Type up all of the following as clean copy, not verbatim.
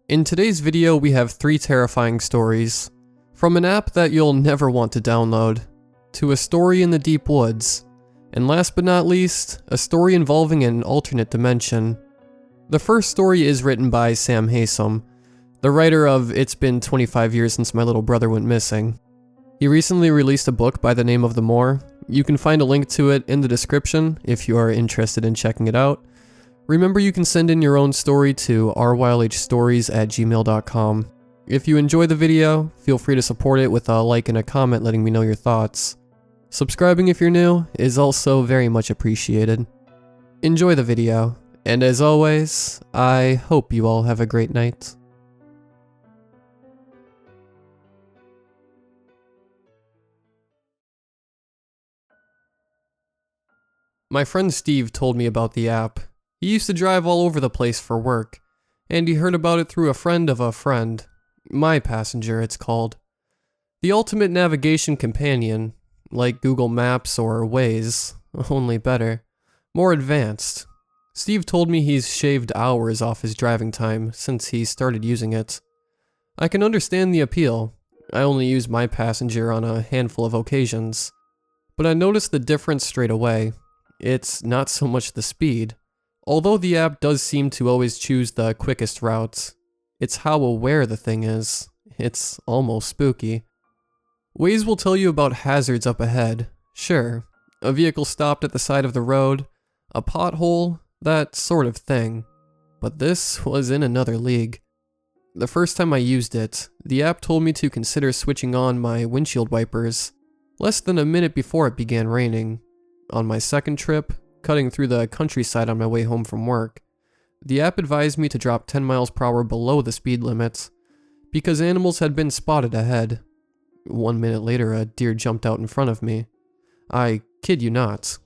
In today's video, we have 3 terrifying stories. From an app that you'll never want to download, to a story in the deep woods, and last but not least, a story involving an alternate dimension. The first story is written by samhaysom, the writer of It's Been 25 Years Since My Little Brother Went Missing. He recently released a book by the name of The More. You can find a link to it in the description if you are interested in checking it out. Remember, you can send in your own story to rylhstories@gmail.com. If you enjoy the video, feel free to support it with a like and a comment letting me know your thoughts. Subscribing if you're new is also very much appreciated. Enjoy the video, and as always, I hope you all have a great night. My friend Steve told me about the app. He used to drive all over the place for work, and he heard about it through a friend of a friend. MyPassenger, it's called. The ultimate navigation companion, like Google Maps or Waze, only better. More advanced. Steve told me he's shaved hours off his driving time since he started using it. I can understand the appeal. I only use MyPassenger on a handful of occasions. But I noticed the difference straight away. It's not so much the speed. Although the app does seem to always choose the quickest routes, it's how aware the thing is. It's almost spooky. Waze will tell you about hazards up ahead. Sure, a vehicle stopped at the side of the road, a pothole, that sort of thing. But this was in another league. The first time I used it, the app told me to consider switching on my windshield wipers less than a minute before it began raining. On my second trip, cutting through the countryside on my way home from work, the app advised me to drop 10 miles per hour below the speed limit because animals had been spotted ahead. 1 minute later, a deer jumped out in front of me. I kid you not.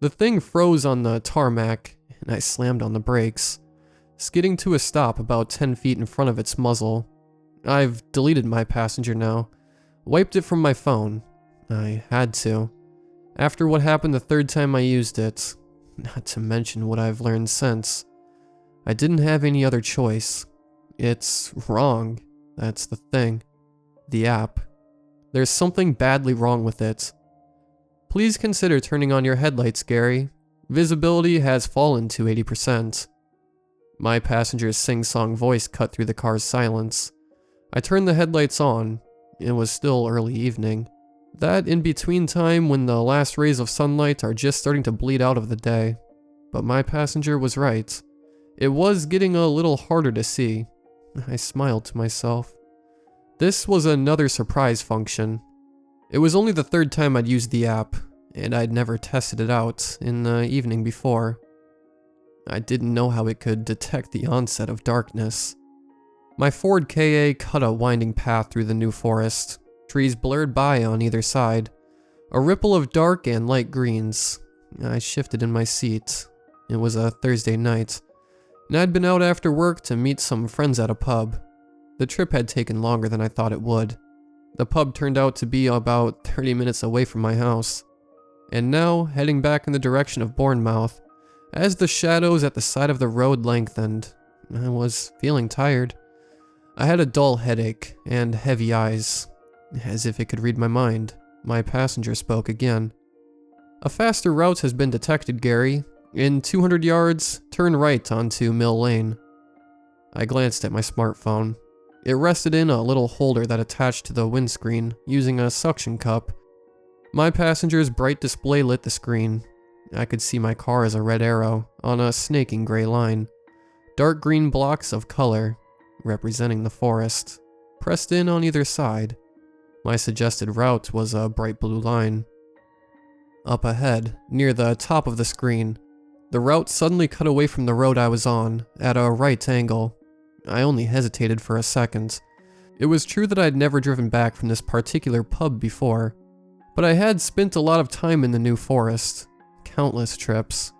The thing froze on the tarmac, and I slammed on the brakes, skidding to a stop about 10 feet in front of its muzzle. I've deleted MyPassenger now, wiped it from my phone. I had to. After what happened the third time I used it, not to mention what I've learned since, I didn't have any other choice. It's wrong, that's the thing. The app. There's something badly wrong with it. Please consider turning on your headlights, Gary. Visibility has fallen to 80%. MyPassenger's sing-song voice cut through the car's silence. I turned the headlights on. It was still early evening. That in-between time when the last rays of sunlight are just starting to bleed out of the day. But MyPassenger was right. It was getting a little harder to see. I smiled to myself. This was another surprise function. It was only the third time I'd used the app, and I'd never tested it out in the evening before. I didn't know how it could detect the onset of darkness. My Ford Ka cut a winding path through the new forest. Trees blurred by on either side. A ripple of dark and light greens. I shifted in my seat. It was a Thursday night, and I'd been out after work to meet some friends at a pub. The trip had taken longer than I thought it would. The pub turned out to be about 30 minutes away from my house. And now, heading back in the direction of Bournemouth, as the shadows at the side of the road lengthened, I was feeling tired. I had a dull headache and heavy eyes. As if it could read my mind, MyPassenger spoke again. A faster route has been detected, Gary. In 200 yards, turn right onto Mill Lane. I glanced at my smartphone. It rested in a little holder that attached to the windscreen using a suction cup. MyPassenger's bright display lit the screen. I could see my car as a red arrow on a snaking gray line. Dark green blocks of color, representing the forest, pressed in on either side. My suggested route was a bright blue line. Up ahead, near the top of the screen, the route suddenly cut away from the road I was on, at a right angle. I only hesitated for a second. It was true that I'd never driven back from this particular pub before, but I had spent a lot of time in the new forest. Countless trips.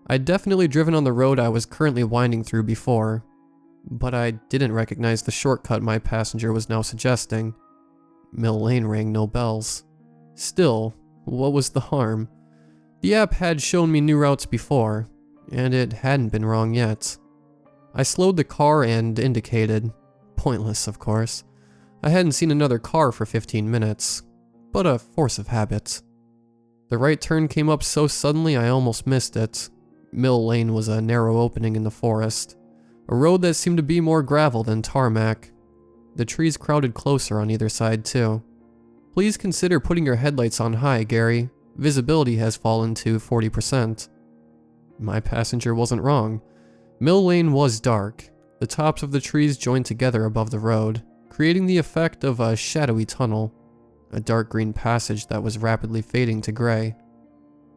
I'd definitely driven on the road I was currently winding through before, but I didn't recognize the shortcut MyPassenger was now suggesting. Mill Lane rang no bells. Still, what was the harm? The app had shown me new routes before, and it hadn't been wrong yet. I slowed the car and indicated. Pointless, of course. I hadn't seen another car for 15 minutes, but a force of habit. The right turn came up so suddenly I almost missed it. Mill Lane was a narrow opening in the forest, a road that seemed to be more gravel than tarmac. The trees crowded closer on either side too. Please consider putting your headlights on high, Gary. Visibility has fallen to 40%. My passenger wasn't wrong. Mill Lane was dark. The tops of the trees joined together above the road, creating the effect of a shadowy tunnel, a dark green passage that was rapidly fading to gray.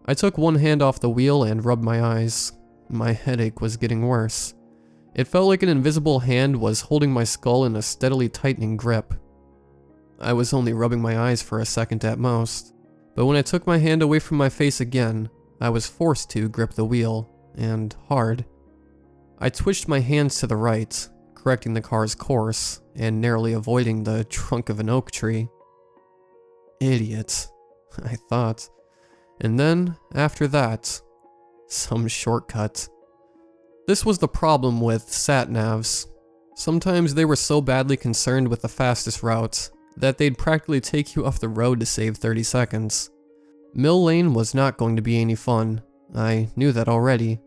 I took one hand off the wheel and rubbed my eyes. My headache was getting worse. It felt like an invisible hand was holding my skull in a steadily tightening grip. I was only rubbing my eyes for a second at most, but when I took my hand away from my face again, I was forced to grip the wheel, and hard. I twitched my hands to the right, correcting the car's course, and narrowly avoiding the trunk of an oak tree. Idiot, I thought. And then, after that, some shortcut. This was the problem with sat-navs. Sometimes they were so badly concerned with the fastest route that they'd practically take you off the road to save 30 seconds. Mill Lane was not going to be any fun. I knew that already.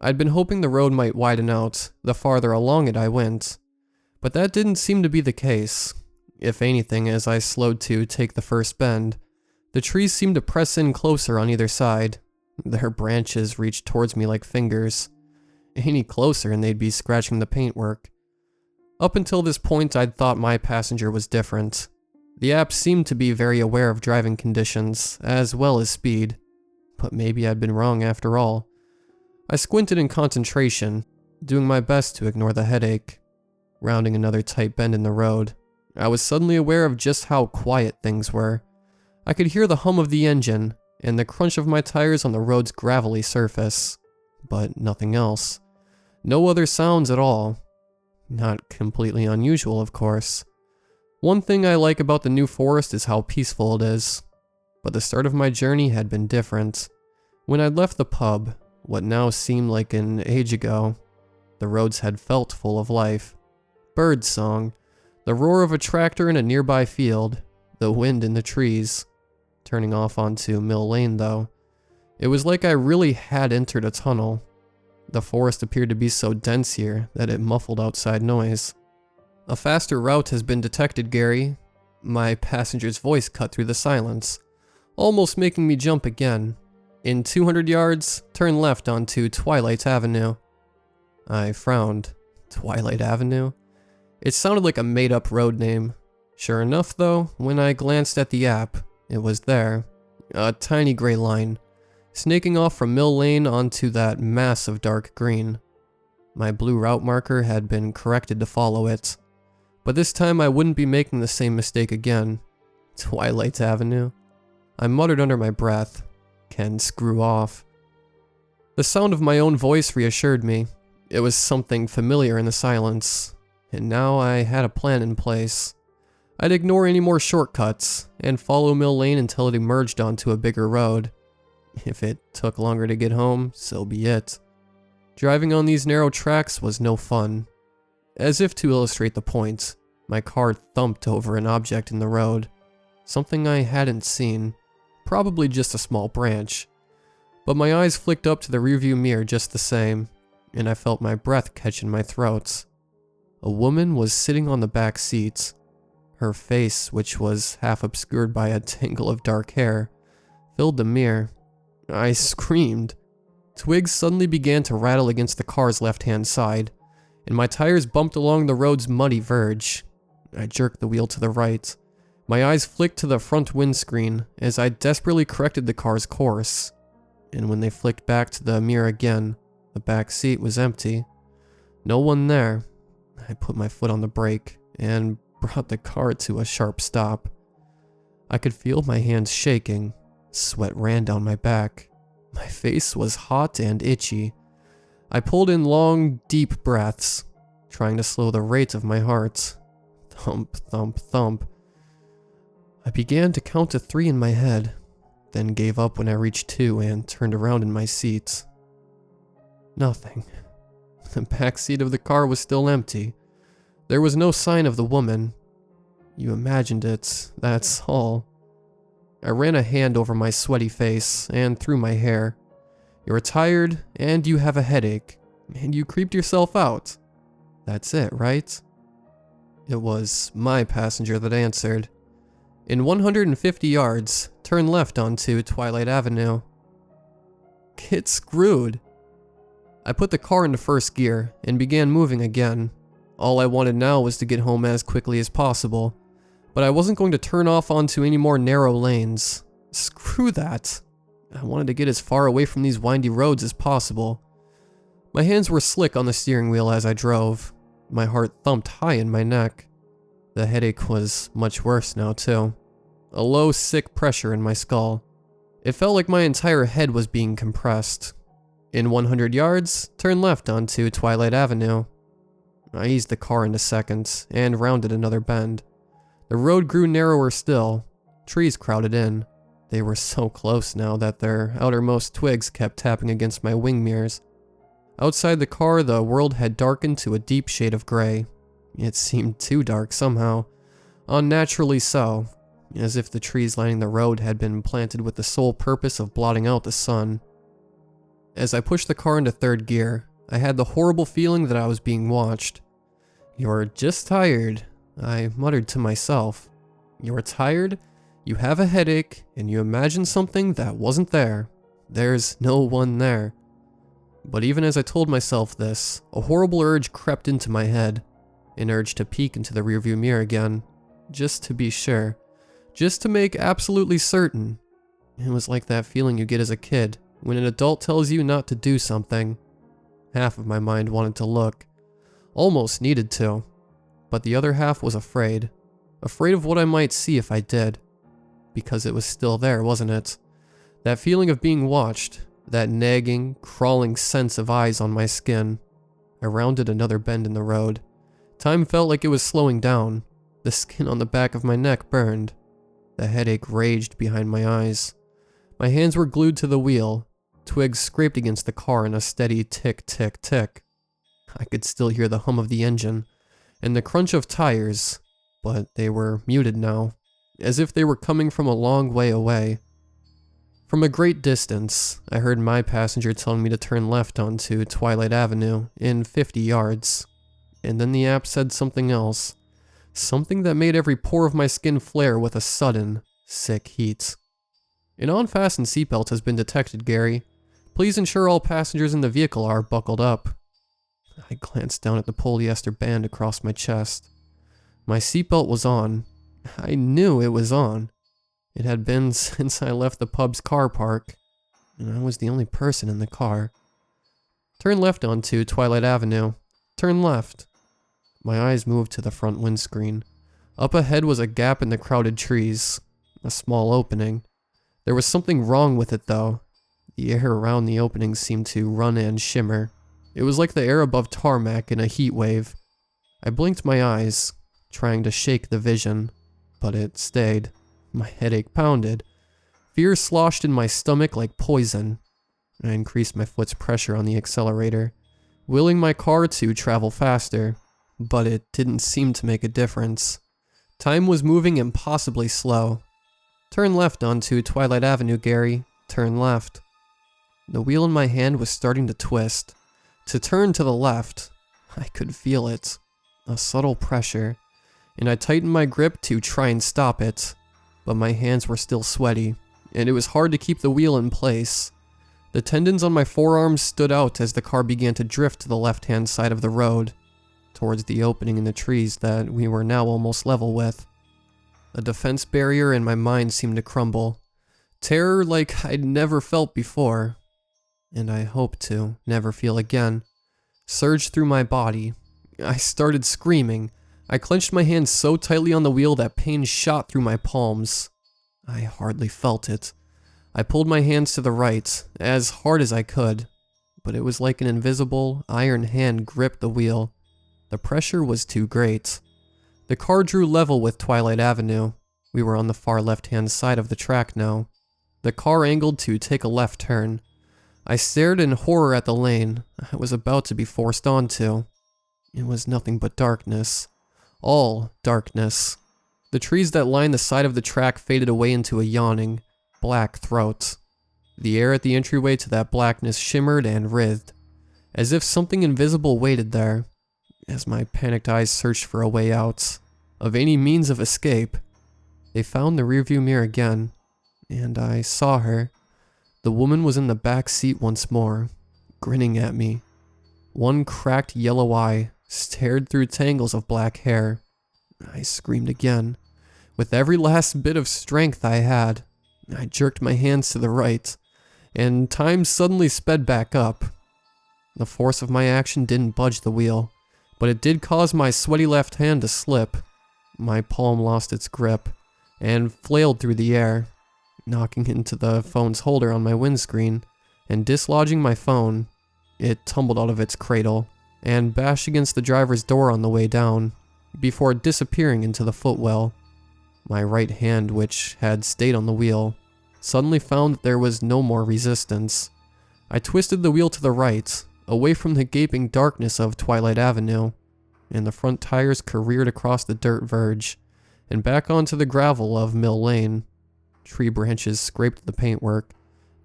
I'd been hoping the road might widen out the farther along it I went, but that didn't seem to be the case. If anything, as I slowed to take the first bend, the trees seemed to press in closer on either side. Their branches reached towards me like fingers. Any closer and they'd be scratching the paintwork. Up until this point, I'd thought MyPassenger was different. The app seemed to be very aware of driving conditions, as well as speed. But maybe I'd been wrong after all. I squinted in concentration, doing my best to ignore the headache. Rounding another tight bend in the road, I was suddenly aware of just how quiet things were. I could hear the hum of the engine, and the crunch of my tires on the road's gravelly surface. But nothing else. No other sounds at all. Not completely unusual, of course. One thing I like about the new forest is how peaceful it is. But the start of my journey had been different. When I'd left the pub, what now seemed like an age ago, the roads had felt full of life. Bird song, the roar of a tractor in a nearby field, the wind in the trees. Turning off onto Mill Lane though, it was like I really had entered a tunnel. The forest appeared to be so dense here that it muffled outside noise. A faster route has been detected, Gary. My passenger's voice cut through the silence, almost making me jump again. In 200 yards, turn left onto Twilight Avenue. I frowned. Twilight Avenue? It sounded like a made-up road name. Sure enough though, when I glanced at the app, it was there. A tiny gray line, snaking off from Mill Lane onto that mass of dark green. My blue route marker had been corrected to follow it, but this time I wouldn't be making the same mistake again. Twilight Avenue? I muttered under my breath. Can screw off. The sound of my own voice reassured me. It was something familiar in the silence, and now I had a plan in place. I'd ignore any more shortcuts and follow Mill Lane until it emerged onto a bigger road. If it took longer to get home, so be it. Driving on these narrow tracks was no fun. As if to illustrate the point, my car thumped over an object in the road. Something I hadn't seen. Probably just a small branch. But my eyes flicked up to the rearview mirror just the same, and I felt my breath catch in my throat. A woman was sitting on the back seat. Her face, which was half obscured by a tangle of dark hair, filled the mirror. I screamed. Twigs suddenly began to rattle against the car's left-hand side, and my tires bumped along the road's muddy verge. I jerked the wheel to the right. My eyes flicked to the front windscreen as I desperately corrected the car's course. And when they flicked back to the mirror again, the back seat was empty. No one there. I put my foot on the brake and brought the car to a sharp stop. I could feel my hands shaking. Sweat ran down my back. My face was hot and itchy. I pulled in long, deep breaths, trying to slow the rate of my heart. Thump, thump, thump. I began to count to 3 in my head, then gave up when I reached 2 and turned around in my seat. Nothing. The back seat of the car was still empty. There was no sign of the woman. You imagined it, that's all. I ran a hand over my sweaty face and through my hair. You're tired, and you have a headache, and you creeped yourself out. That's it, right? It was MyPassenger that answered. In 150 yards, turn left onto Twilight Avenue. Get screwed. I put the car into first gear and began moving again. All I wanted now was to get home as quickly as possible, but I wasn't going to turn off onto any more narrow lanes. Screw that. I wanted to get as far away from these windy roads as possible. My hands were slick on the steering wheel as I drove. My heart thumped high in my neck. The headache was much worse now too. A low, sick pressure in my skull. It felt like my entire head was being compressed. In 100 yards, turn left onto Twilight Avenue. I eased the car into second and rounded another bend. The road grew narrower still. Trees crowded in. They were so close now that their outermost twigs kept tapping against my wing mirrors. Outside the car, the world had darkened to a deep shade of gray. It seemed too dark somehow. Unnaturally so, as if the trees lining the road had been planted with the sole purpose of blotting out the sun. As I pushed the car into third gear, I had the horrible feeling that I was being watched. You're just tired, I muttered to myself. You're tired, you have a headache, and you imagine something that wasn't there. There's no one there. But even as I told myself this, a horrible urge crept into my head. An urge to peek into the rearview mirror again, just to be sure. Just to make absolutely certain. It was like that feeling you get as a kid, when an adult tells you not to do something. Half of my mind wanted to look. Almost needed to. But the other half was afraid. Afraid of what I might see if I did. Because it was still there, wasn't it? That feeling of being watched. That nagging, crawling sense of eyes on my skin. I rounded another bend in the road. Time felt like it was slowing down. The skin on the back of my neck burned. The headache raged behind my eyes. My hands were glued to the wheel. Twigs scraped against the car in a steady tick, tick, tick. I could still hear the hum of the engine, and the crunch of tires, but they were muted now, as if they were coming from a long way away. From a great distance, I heard MyPassenger telling me to turn left onto Twilight Avenue in 50 yards. And then the app said something else. Something that made every pore of my skin flare with a sudden, sick heat. An unfastened seatbelt has been detected, Gary. Please ensure all passengers in the vehicle are buckled up. I glanced down at the polyester band across my chest. My seatbelt was on. I knew it was on. It had been since I left the pub's car park, and I was the only person in the car. Turn left onto Twilight Avenue. Turn left. My eyes moved to the front windscreen. Up ahead was a gap in the crowded trees. A small opening. There was something wrong with it though. The air around the opening seemed to run and shimmer. It was like the air above tarmac in a heat wave. I blinked my eyes, trying to shake the vision, but it stayed. My headache pounded. Fear sloshed in my stomach like poison. I increased my foot's pressure on the accelerator, willing my car to travel faster, but it didn't seem to make a difference. Time was moving impossibly slow. Turn left onto Twilight Avenue, Gary. Turn left. The wheel in my hand was starting to twist. To turn to the left, I could feel it. A subtle pressure, and I tightened my grip to try and stop it. But my hands were still sweaty, and it was hard to keep the wheel in place. The tendons on my forearms stood out as the car began to drift to the left-hand side of the road, towards the opening in the trees that we were now almost level with. A defense barrier in my mind seemed to crumble. Terror like I'd never felt before, and I hoped to never feel again, surged through my body. I started screaming. I clenched my hands so tightly on the wheel that pain shot through my palms. I hardly felt it. I pulled my hands to the right, as hard as I could, but it was like an invisible, iron hand gripped the wheel. The pressure was too great. The car drew level with Twilight Avenue. We were on the far left-hand side of the track now. The car angled to take a left turn. I stared in horror at the lane I was about to be forced onto. It was nothing but darkness. All darkness. The trees that lined the side of the track faded away into a yawning, black throat. The air at the entryway to that blackness shimmered and writhed, as if something invisible waited there. As my panicked eyes searched for a way out, of any means of escape, they found the rearview mirror again, and I saw her. The woman was in the back seat once more, grinning at me. One cracked yellow eye stared through tangles of black hair. I screamed again. With every last bit of strength I had, I jerked my hands to the right, and time suddenly sped back up. The force of my action didn't budge the wheel, but it did cause my sweaty left hand to slip. My palm lost its grip and flailed through the air, knocking into the phone's holder on my windscreen and dislodging my phone. It tumbled out of its cradle and bashed against the driver's door on the way down, before disappearing into the footwell. My right hand, which had stayed on the wheel, suddenly found that there was no more resistance. I twisted the wheel to the right, away from the gaping darkness of Twilight Avenue, and the front tires careered across the dirt verge and back onto the gravel of Mill Lane. Tree branches scraped the paintwork,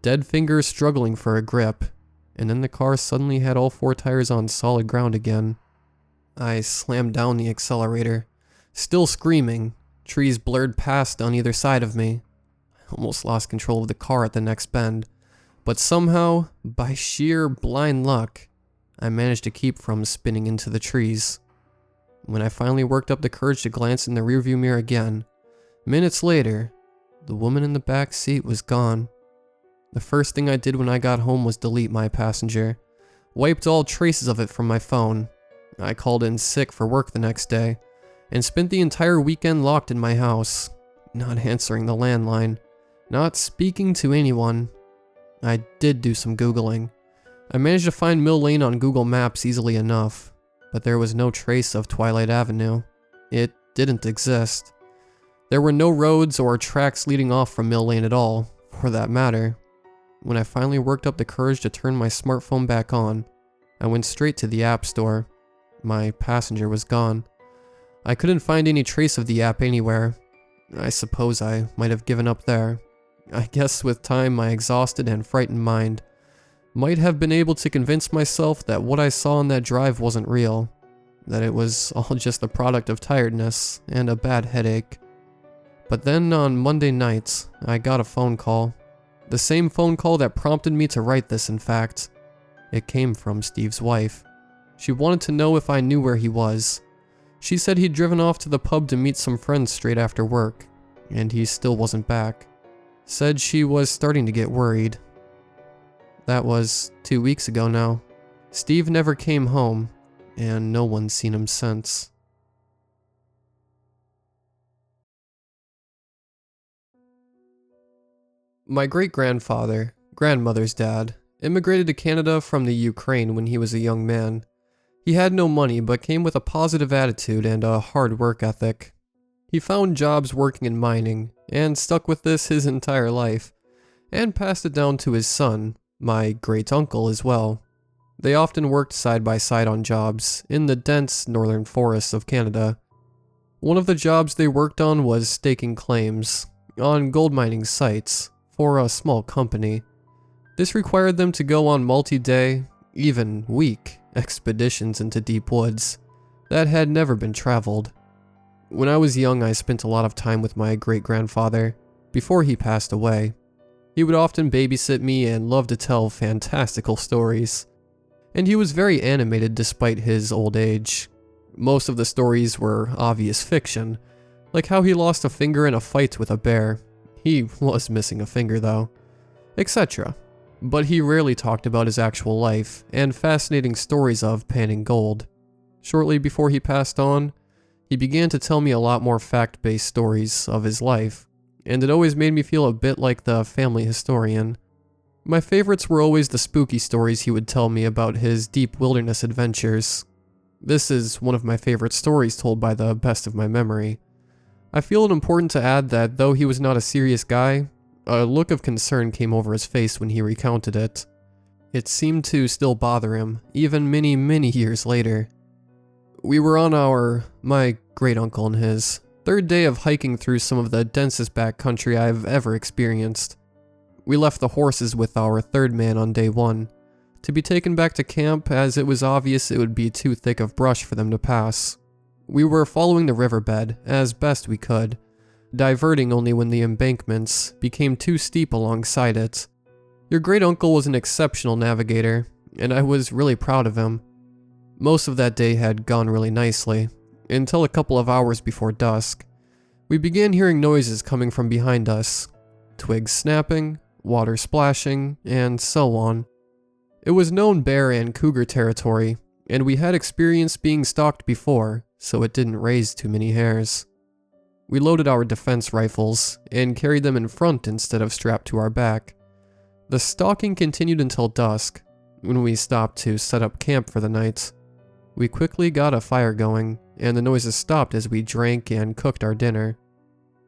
dead fingers struggling for a grip, and then the car suddenly had all four tires on solid ground again. I slammed down the accelerator, still screaming. Trees blurred past on either side of me. I almost lost control of the car at the next bend, but somehow, by sheer blind luck, I managed to keep from spinning into the trees. When I finally worked up the courage to glance in the rearview mirror again, minutes later, the woman in the back seat was gone. The first thing I did when I got home was delete MyPassenger, wiped all traces of it from my phone. I called in sick for work the next day, and spent the entire weekend locked in my house, not answering the landline, not speaking to anyone. I did do some Googling. I managed to find Mill Lane on Google Maps easily enough, but there was no trace of Twilight Avenue. It didn't exist. There were no roads or tracks leading off from Mill Lane at all, for that matter. When I finally worked up the courage to turn my smartphone back on, I went straight to the App Store. MyPassenger was gone. I couldn't find any trace of the app anywhere. I suppose I might have given up there. I guess with time my exhausted and frightened mind might have been able to convince myself that what I saw on that drive wasn't real, that it was all just the product of tiredness and a bad headache. But then on Monday night, I got a phone call. The same phone call that prompted me to write this, in fact. It came from Steve's wife. She wanted to know if I knew where he was. She said he'd driven off to the pub to meet some friends straight after work, and he still wasn't back. Said she was starting to get worried. That was 2 weeks ago now. Steve never came home, and no one's seen him since. My great-grandfather, grandmother's dad, immigrated to Canada from the Ukraine when he was a young man. He had no money but came with a positive attitude and a hard work ethic. He found jobs working in mining and stuck with this his entire life, and passed it down to his son, my great-uncle as well. They often worked side by side on jobs in the dense northern forests of Canada. One of the jobs they worked on was staking claims on gold mining sites for a small company. This required them to go on multi-day, even week, expeditions into deep woods that had never been traveled. When I was young, I spent a lot of time with my great-grandfather before he passed away. He would often babysit me and loved to tell fantastical stories. And he was very animated despite his old age. Most of the stories were obvious fiction, like how he lost a finger in a fight with a bear. He was missing a finger though, etc. But he rarely talked about his actual life and fascinating stories of panning gold. Shortly before he passed on, he began to tell me a lot more fact-based stories of his life, and it always made me feel a bit like the family historian. My favorites were always the spooky stories he would tell me about his deep wilderness adventures. This is one of my favorite stories told by the best of my memory. I feel it important to add that though he was not a serious guy, a look of concern came over his face when he recounted it. It seemed to still bother him, even many years later. We were on my great uncle and his, third day of hiking through some of the densest backcountry I've ever experienced. We left the horses with our third man on day 1, to be taken back to camp as it was obvious it would be too thick of brush for them to pass. We were following the riverbed as best we could, diverting only when the embankments became too steep alongside it. Your great uncle was an exceptional navigator, and I was really proud of him. Most of that day had gone really nicely, until a couple of hours before dusk. We began hearing noises coming from behind us, twigs snapping, water splashing, and so on. It was known bear and cougar territory, and we had experienced being stalked before, so it didn't raise too many hairs. We loaded our defense rifles and carried them in front instead of strapped to our back. The stalking continued until dusk, when we stopped to set up camp for the night. We quickly got a fire going, and the noises stopped as we drank and cooked our dinner.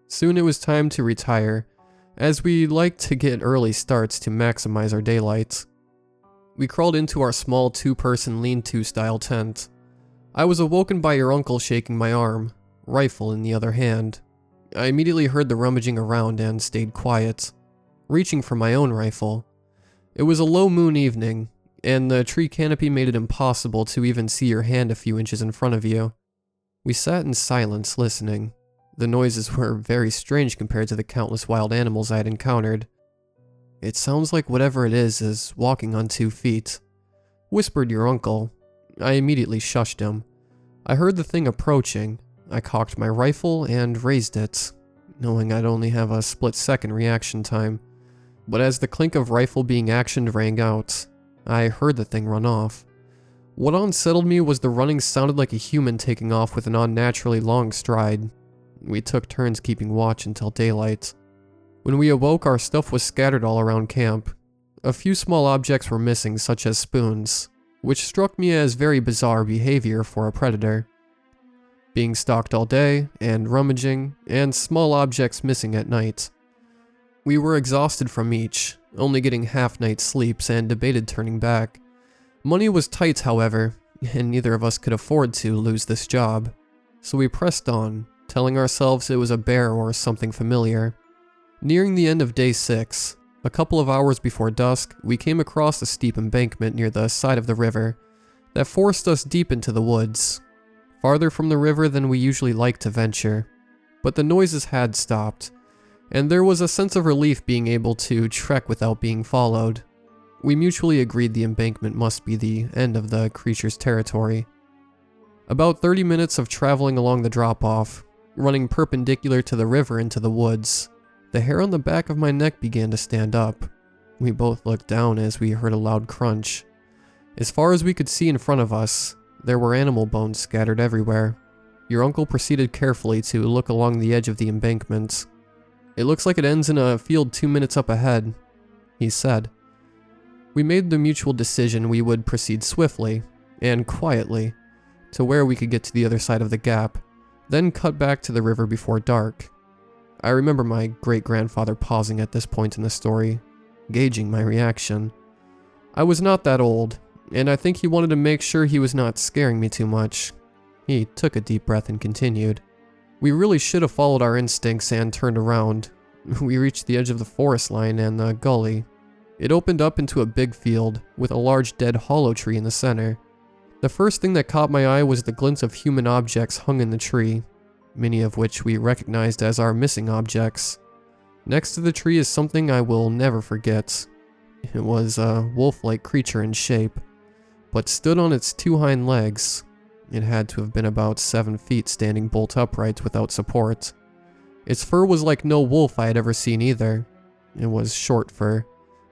Soon it was time to retire, as we liked to get early starts to maximize our daylight. We crawled into our small 2-person lean-to style tent. I was awoken by your uncle shaking my arm, rifle in the other hand. I immediately heard the rummaging around and stayed quiet, reaching for my own rifle. It was a low moon evening, and the tree canopy made it impossible to even see your hand a few inches in front of you. We sat in silence listening. The noises were very strange compared to the countless wild animals I had encountered. "It sounds like whatever it is walking on 2 feet, whispered your uncle. I immediately shushed him. I heard the thing approaching. I cocked my rifle and raised it, knowing I'd only have a split-second reaction time. But as the clink of rifle being actioned rang out, I heard the thing run off. What unsettled me was the running sounded like a human taking off with an unnaturally long stride. We took turns keeping watch until daylight. When we awoke, our stuff was scattered all around camp. A few small objects were missing, such as spoons, which struck me as very bizarre behavior for a predator. Being stalked all day, and rummaging, and small objects missing at night. We were exhausted from each, only getting half-night sleeps, and debated turning back. Money was tight, however, and neither of us could afford to lose this job. So we pressed on, telling ourselves it was a bear or something familiar. Nearing the end of day 6, a couple of hours before dusk, we came across a steep embankment near the side of the river that forced us deep into the woods, farther from the river than we usually like to venture. But the noises had stopped, and there was a sense of relief being able to trek without being followed. We mutually agreed the embankment must be the end of the creature's territory. About 30 minutes of traveling along the drop-off, running perpendicular to the river into the woods. The hair on the back of my neck began to stand up. We both looked down as we heard a loud crunch. As far as we could see in front of us, there were animal bones scattered everywhere. Your uncle proceeded carefully to look along the edge of the embankment. "It looks like it ends in a field 2 minutes up ahead," he said. We made the mutual decision we would proceed swiftly, and quietly, to where we could get to the other side of the gap, then cut back to the river before dark. I remember my great-grandfather pausing at this point in the story, gauging my reaction. I was not that old, and I think he wanted to make sure he was not scaring me too much. He took a deep breath and continued. "We really should have followed our instincts and turned around. We reached the edge of the forest line and the gully. It opened up into a big field, with a large dead hollow tree in the center. The first thing that caught my eye was the glint of human objects hung in the tree, many of which we recognized as our missing objects. Next to the tree is something I will never forget. It was a wolf-like creature in shape, but stood on its 2 hind legs. It had to have been about 7 feet standing bolt upright without support. Its fur was like no wolf I had ever seen either. It was short fur,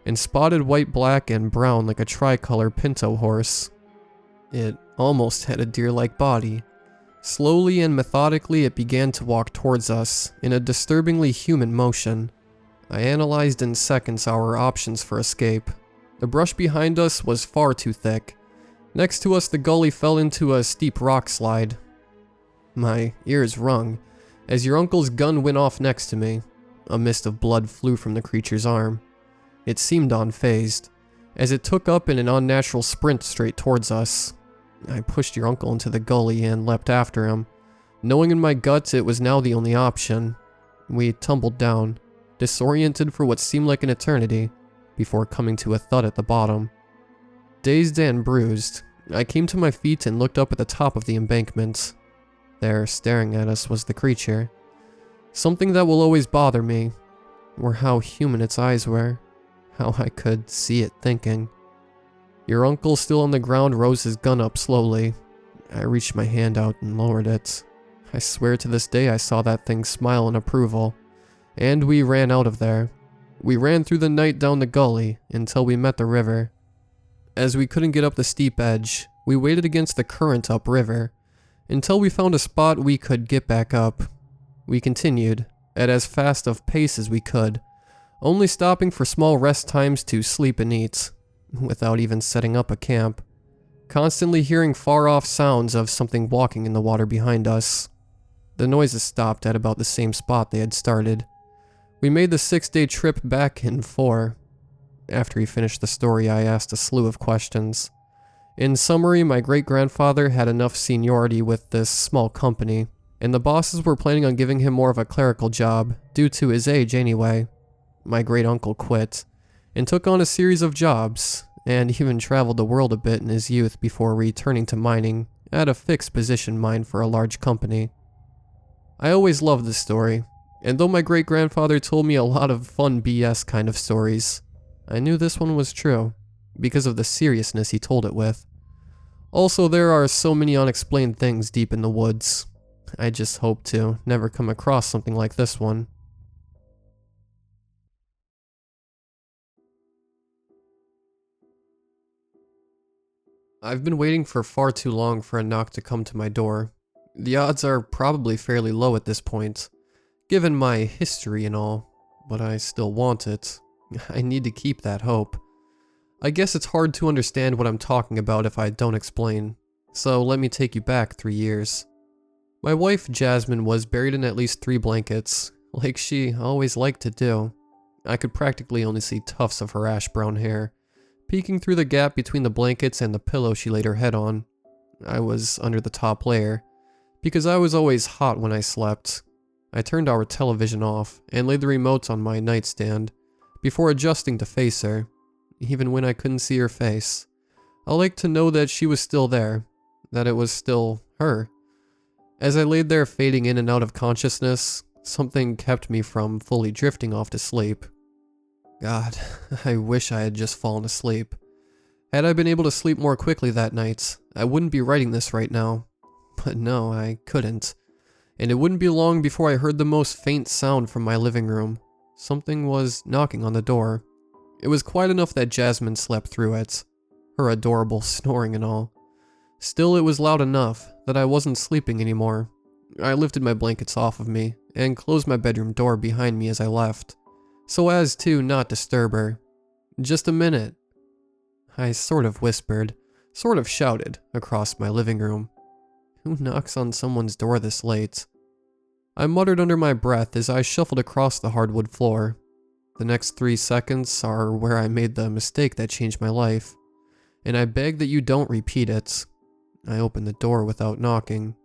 and spotted white, black, and brown like a tricolor pinto horse. It almost had a deer-like body. Slowly and methodically it began to walk towards us in a disturbingly human motion. I analyzed in seconds our options for escape. The brush behind us was far too thick. Next to us the gully fell into a steep rock slide. My ears rung as your uncle's gun went off next to me. A mist of blood flew from the creature's arm. It seemed unfazed, as it took up in an unnatural sprint straight towards us. I pushed your uncle into the gully and leapt after him, knowing in my guts it was now the only option. We tumbled down, disoriented for what seemed like an eternity, before coming to a thud at the bottom. Dazed and bruised, I came to my feet and looked up at the top of the embankment. There, staring at us, was the creature. Something that will always bother me, or how human its eyes were, how I could see it thinking. Your uncle, still on the ground, rose his gun up slowly. I reached my hand out and lowered it. I swear to this day I saw that thing smile in approval. And we ran out of there. We ran through the night down the gully until we met the river. As we couldn't get up the steep edge, we waded against the current upriver until we found a spot we could get back up. We continued at as fast of pace as we could, only stopping for small rest times to sleep and eat, without even setting up a camp, constantly hearing far-off sounds of something walking in the water behind us. The noises stopped at about the same spot they had started. We made the 6-day trip back in 4. After he finished the story, I asked a slew of questions. In summary, my great-grandfather had enough seniority with this small company, and the bosses were planning on giving him more of a clerical job, due to his age anyway. My great-uncle quit, and took on a series of jobs, and even traveled the world a bit in his youth before returning to mining at a fixed position mine for a large company. I always loved this story, and though my great-grandfather told me a lot of fun BS kind of stories, I knew this one was true, because of the seriousness he told it with. Also, there are so many unexplained things deep in the woods. I just hope to never come across something like this one. I've been waiting for far too long for a knock to come to my door. The odds are probably fairly low at this point, given my history and all, but I still want it. I need to keep that hope. I guess it's hard to understand what I'm talking about if I don't explain, so let me take you back 3 years. My wife, Jasmine, was buried in at least 3 blankets, like she always liked to do. I could practically only see tufts of her ash-brown hair, peeking through the gap between the blankets and the pillow she laid her head on. I was under the top layer, because I was always hot when I slept. I turned our television off and laid the remote on my nightstand, before adjusting to face her, even when I couldn't see her face. I liked to know that she was still there, that it was still her. As I laid there fading in and out of consciousness, something kept me from fully drifting off to sleep. God, I wish I had just fallen asleep. Had I been able to sleep more quickly that night, I wouldn't be writing this right now. But no, I couldn't. And it wouldn't be long before I heard the most faint sound from my living room. Something was knocking on the door. It was quiet enough that Jasmine slept through it, her adorable snoring and all. Still, it was loud enough that I wasn't sleeping anymore. I lifted my blankets off of me and closed my bedroom door behind me as I left, so as to not disturb her. Just a minute, I sort of whispered, sort of shouted across my living room. Who knocks on someone's door this late? I muttered under my breath as I shuffled across the hardwood floor. The next 3 seconds are where I made the mistake that changed my life, and I beg that you don't repeat it. I opened the door without knocking.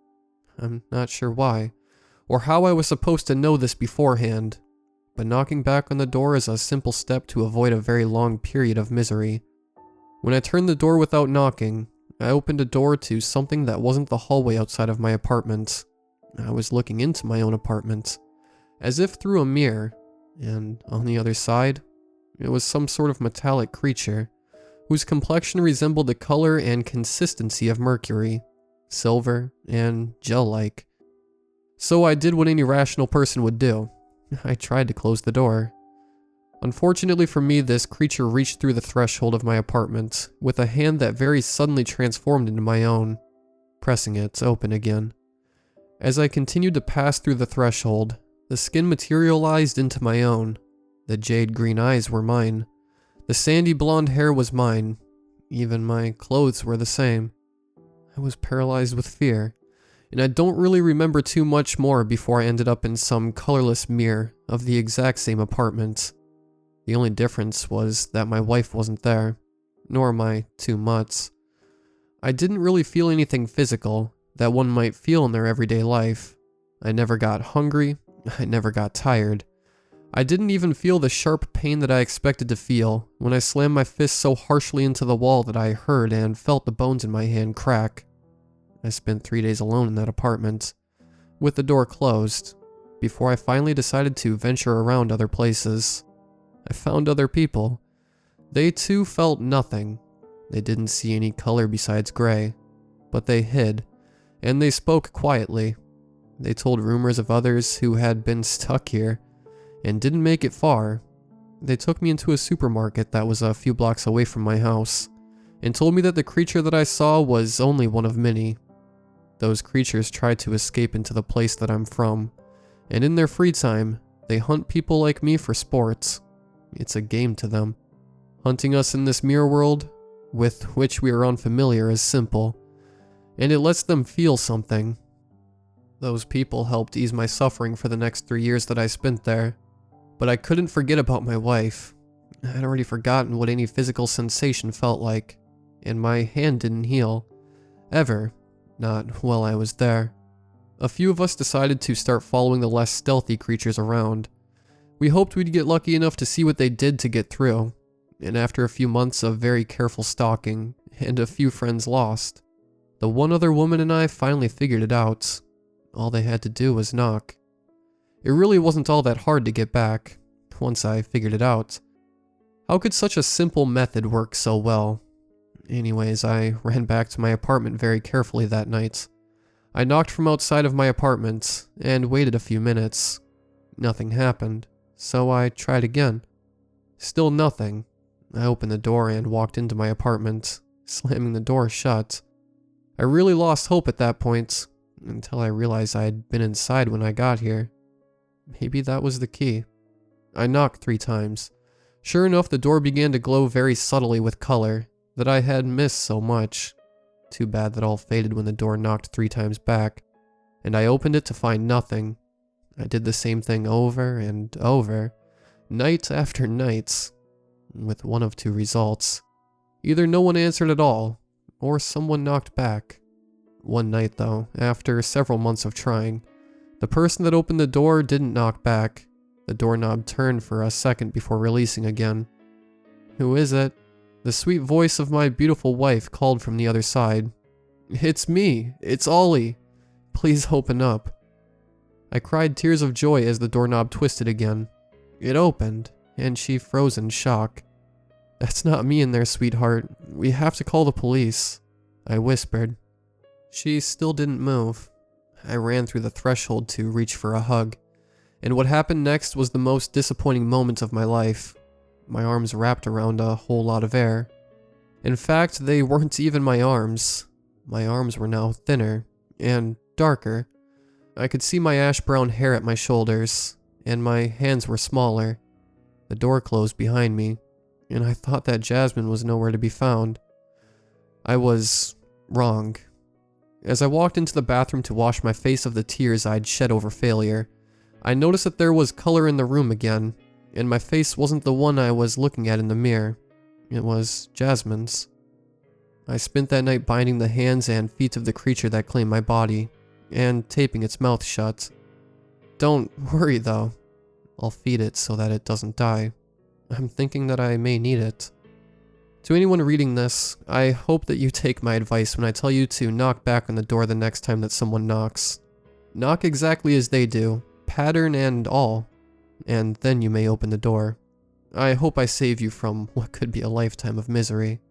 I'm not sure why, or how I was supposed to know this beforehand, but knocking back on the door is a simple step to avoid a very long period of misery. When I turned the door without knocking, I opened a door to something that wasn't the hallway outside of my apartment. I was looking into my own apartment, as if through a mirror, and on the other side, it was some sort of metallic creature, whose complexion resembled the color and consistency of mercury, silver and gel-like. So I did what any rational person would do. I tried to close the door. Unfortunately for me, this creature reached through the threshold of my apartment with a hand that very suddenly transformed into my own, pressing it open again. As I continued to pass through the threshold, the skin materialized into my own. The jade green eyes were mine. The sandy blonde hair was mine. Even my clothes were the same. I was paralyzed with fear, and I don't really remember too much more before I ended up in some colorless mirror of the exact same apartment. The only difference was that my wife wasn't there. nor my 2 mutts. I didn't really feel anything physical that one might feel in their everyday life. I never got hungry, I never got tired. I didn't even feel the sharp pain that I expected to feel when I slammed my fist so harshly into the wall that I heard and felt the bones in my hand crack. I spent 3 days alone in that apartment, with the door closed, before I finally decided to venture around other places. I found other people. They too felt nothing. They didn't see any color besides gray, but they hid, and they spoke quietly. They told rumors of others who had been stuck here and didn't make it far. They took me into a supermarket that was a few blocks away from my house and told me that the creature that I saw was only one of many. Those creatures try to escape into the place that I'm from, and in their free time, they hunt people like me for sports. It's a game to them. Hunting us in this mirror world, with which we are unfamiliar, is simple, and it lets them feel something. Those people helped ease my suffering for the next 3 years that I spent there, but I couldn't forget about my wife. I'd already forgotten what any physical sensation felt like, and my hand didn't heal. Ever. Not while I was there. A few of us decided to start following the less stealthy creatures around. We hoped we'd get lucky enough to see what they did to get through, and after a few months of very careful stalking, and a few friends lost, the one other woman and I finally figured it out. All they had to do was knock. It really wasn't all that hard to get back, once I figured it out. How could such a simple method work so well? Anyways, I ran back to my apartment very carefully that night. I knocked from outside of my apartment and waited a few minutes. Nothing happened, so I tried again. Still nothing. I opened the door and walked into my apartment, slamming the door shut. I really lost hope at that point, until I realized I had been inside when I got here. Maybe that was the key. I knocked 3 times. Sure enough, the door began to glow very subtly with color that I had missed so much. Too bad that all faded when the door knocked 3 times back, and I opened it to find nothing. I did the same thing over and over, night after night, with one of 2 results. Either no one answered at all, or someone knocked back. One night though, after several months of trying, the person that opened the door didn't knock back. The doorknob turned for a second before releasing again. "Who is it?" The sweet voice of my beautiful wife called from the other side. "It's me! It's Ollie! Please open up." I cried tears of joy as the doorknob twisted again. It opened, and she froze in shock. "That's not me in there, sweetheart. We have to call the police," I whispered. She still didn't move. I ran through the threshold to reach for a hug, and what happened next was the most disappointing moment of my life. My arms wrapped around a whole lot of air. In fact, they weren't even my arms. My arms were now thinner and darker. I could see my ash-brown hair at my shoulders, and my hands were smaller. The door closed behind me, and I thought that Jasmine was nowhere to be found. I was wrong. As I walked into the bathroom to wash my face of the tears I'd shed over failure, I noticed that there was color in the room again, and my face wasn't the one I was looking at in the mirror. It was Jasmine's. I spent that night binding the hands and feet of the creature that claimed my body, and taping its mouth shut. Don't worry though. I'll feed it so that it doesn't die. I'm thinking that I may need it. To anyone reading this, I hope that you take my advice when I tell you to knock back on the door the next time that someone knocks. Knock exactly as they do, pattern and all, and then you may open the door. I hope I save you from what could be a lifetime of misery.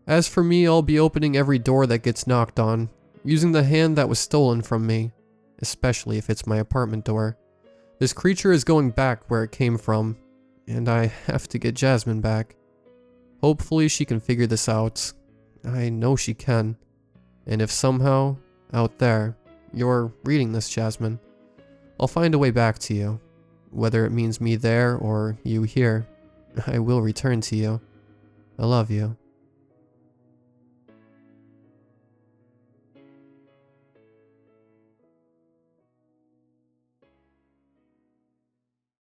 As for me, I'll be opening every door that gets knocked on, using the hand that was stolen from me, especially if it's my apartment door. This creature is going back where it came from, and I have to get Jasmine back. Hopefully she can figure this out. I know she can. And if somehow, out there, you're reading this, Jasmine, I'll find a way back to you. Whether it means me there or you here, I will return to you. I love you.